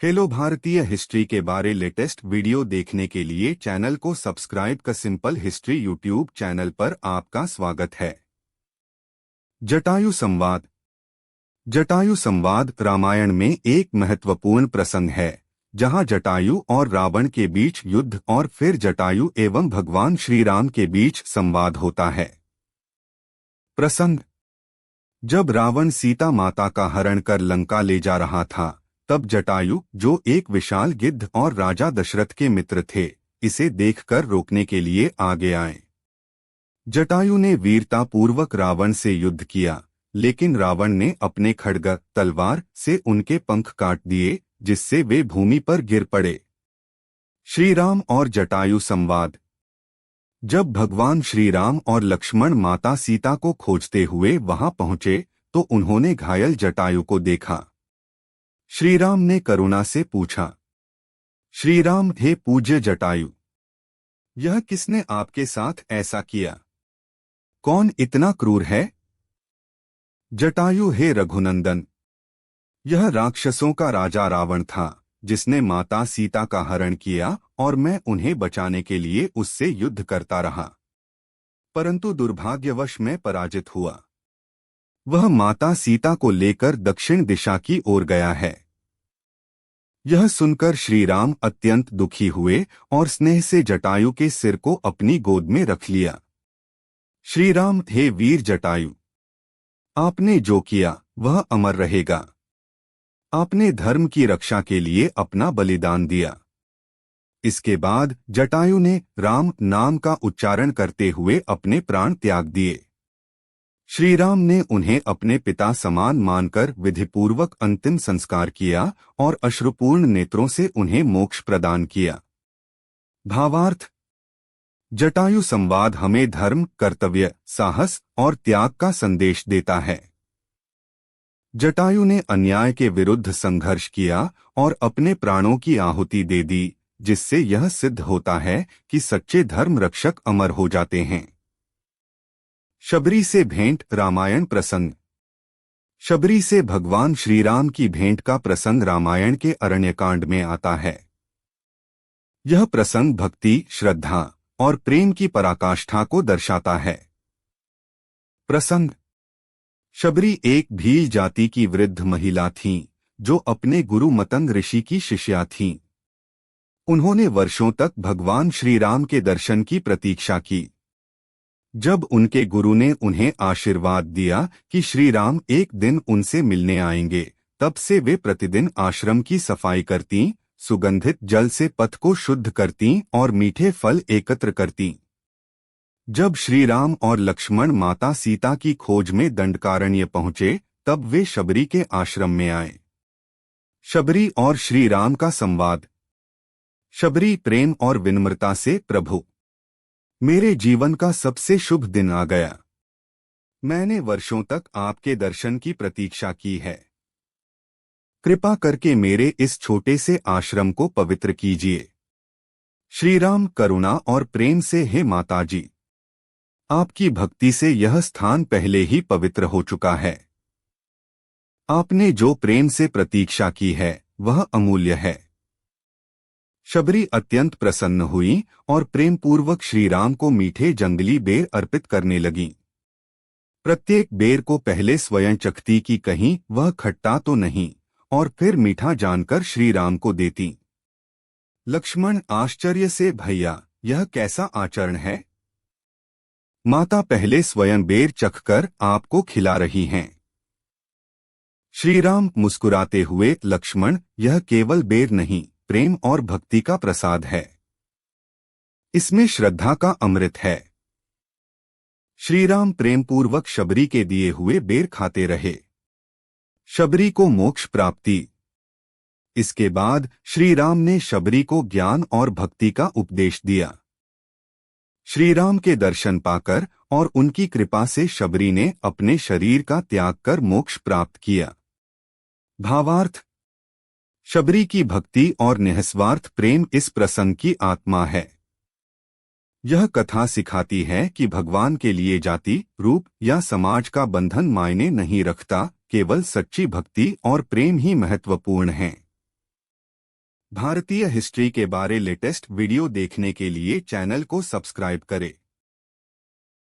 Hello भारतीय history के बारे लेटेस्ट वीडियो देखने के लिए चैनल को सब्सक्राइब का सिंपल हिस्ट्री यूट्यूब चैनल पर आपका स्वागत है। जटायु संवाद। जटायु संवाद रामायण में एक महत्वपूर्ण प्रसंग है जहां जटायु और रावण के बीच युद्ध और फिर जटायु एवं भगवान श्री राम के बीच संवाद होता है। प्रसंग। जब रावण सीता माता का हरण कर लंका ले जा रहा था तब जटायु, जो एक विशाल गिद्ध और राजा दशरथ के मित्र थे, इसे देखकर रोकने के लिए आगे आए। जटायु ने वीरतापूर्वक रावण से युद्ध किया, लेकिन रावण ने अपने खड्ग तलवार से उनके पंख काट दिए, जिससे वे भूमि पर गिर पड़े। श्री राम और जटायु संवाद। जब भगवान श्री राम और लक्ष्मण माता सीता को खोजते हुए वहां पहुंचे तो उन्होंने घायल जटायु को देखा। श्री राम ने करुणा से पूछा, श्री राम, हे पूज्य जटायु, यह किसने आपके साथ ऐसा किया? कौन इतना क्रूर है? जटायु, हे रघुनंदन, यह राक्षसों का राजा रावण था जिसने माता सीता का हरण किया और मैं उन्हें बचाने के लिए उससे युद्ध करता रहा, परंतु दुर्भाग्यवश मैं पराजित हुआ। वह माता सीता को लेकर दक्षिण दिशा की ओर गया है। यह सुनकर श्री राम अत्यंत दुखी हुए और स्नेह से जटायु के सिर को अपनी गोद में रख लिया। श्री राम, हे वीर जटायु, आपने जो किया वह अमर रहेगा। आपने धर्म की रक्षा के लिए अपना बलिदान दिया। इसके बाद जटायु ने राम नाम का उच्चारण करते हुए अपने प्राण त्याग दिए। श्री राम ने उन्हें अपने पिता समान मानकर विधिपूर्वक अंतिम संस्कार किया और अश्रुपूर्ण नेत्रों से उन्हें मोक्ष प्रदान किया। भावार्थ। जटायु संवाद हमें धर्म, कर्तव्य, साहस और त्याग का संदेश देता है। जटायु ने अन्याय के विरुद्ध संघर्ष किया और अपने प्राणों की आहुति दे दी, जिससे यह सिद्ध होता है कि सच्चे धर्म रक्षक अमर हो जाते हैं। शबरी से भेंट रामायण प्रसंग। शबरी से भगवान श्री राम की भेंट का प्रसंग रामायण के अरण्यकांड में आता है। यह प्रसंग भक्ति, श्रद्धा और प्रेम की पराकाष्ठा को दर्शाता है। प्रसंग। शबरी एक भील जाति की वृद्ध महिला थीं, जो अपने गुरु मतंग ऋषि की शिष्या थीं। उन्होंने वर्षों तक भगवान श्री राम के दर्शन की प्रतीक्षा की। जब उनके गुरु ने उन्हें आशीर्वाद दिया कि श्री राम एक दिन उनसे मिलने आएंगे, तब से वे प्रतिदिन आश्रम की सफाई करतीं, सुगंधित जल से पथ को शुद्ध करतीं और मीठे फल एकत्र करतीं। जब श्री राम और लक्ष्मण माता सीता की खोज में दंडकारण्य पहुंचे, तब वे शबरी के आश्रम में आए। शबरी और श्री राम का संवाद। शबरी प्रेम और विनम्रता से, प्रभु, मेरे जीवन का सबसे शुभ दिन आ गया। मैंने वर्षों तक आपके दर्शन की प्रतीक्षा की है। कृपा करके मेरे इस छोटे से आश्रम को पवित्र कीजिए। श्री राम करुणा और प्रेम से, हे माताजी, आपकी भक्ति से यह स्थान पहले ही पवित्र हो चुका है। आपने जो प्रेम से प्रतीक्षा की है वह अमूल्य है। शबरी अत्यंत प्रसन्न हुई और प्रेमपूर्वक श्री राम को मीठे जंगली बेर अर्पित करने लगी। प्रत्येक बेर को पहले स्वयं चखती कि कहीं वह खट्टा तो नहीं, और फिर मीठा जानकर श्री राम को देती। लक्ष्मण आश्चर्य से, भैया, यह कैसा आचरण है? माता पहले स्वयं बेर चखकर आपको खिला रही हैं। श्री राम मुस्कुराते हुए, लक्ष्मण, यह केवल बेर नहीं, प्रेम और भक्ति का प्रसाद है। इसमें श्रद्धा का अमृत है। श्री राम प्रेमपूर्वक शबरी के दिए हुए बेर खाते रहे। शबरी को मोक्ष प्राप्ति। इसके बाद श्री राम ने शबरी को ज्ञान और भक्ति का उपदेश दिया। श्री राम के दर्शन पाकर और उनकी कृपा से शबरी ने अपने शरीर का त्याग कर मोक्ष प्राप्त किया। भावार्थ। शबरी की भक्ति और निःस्वार्थ प्रेम इस प्रसंग की आत्मा है। यह कथा सिखाती है कि भगवान के लिए जाति, रूप या समाज का बंधन मायने नहीं रखता, केवल सच्ची भक्ति और प्रेम ही महत्वपूर्ण है। भारतीय हिस्ट्री के बारे लेटेस्ट वीडियो देखने के लिए चैनल को सब्सक्राइब करें।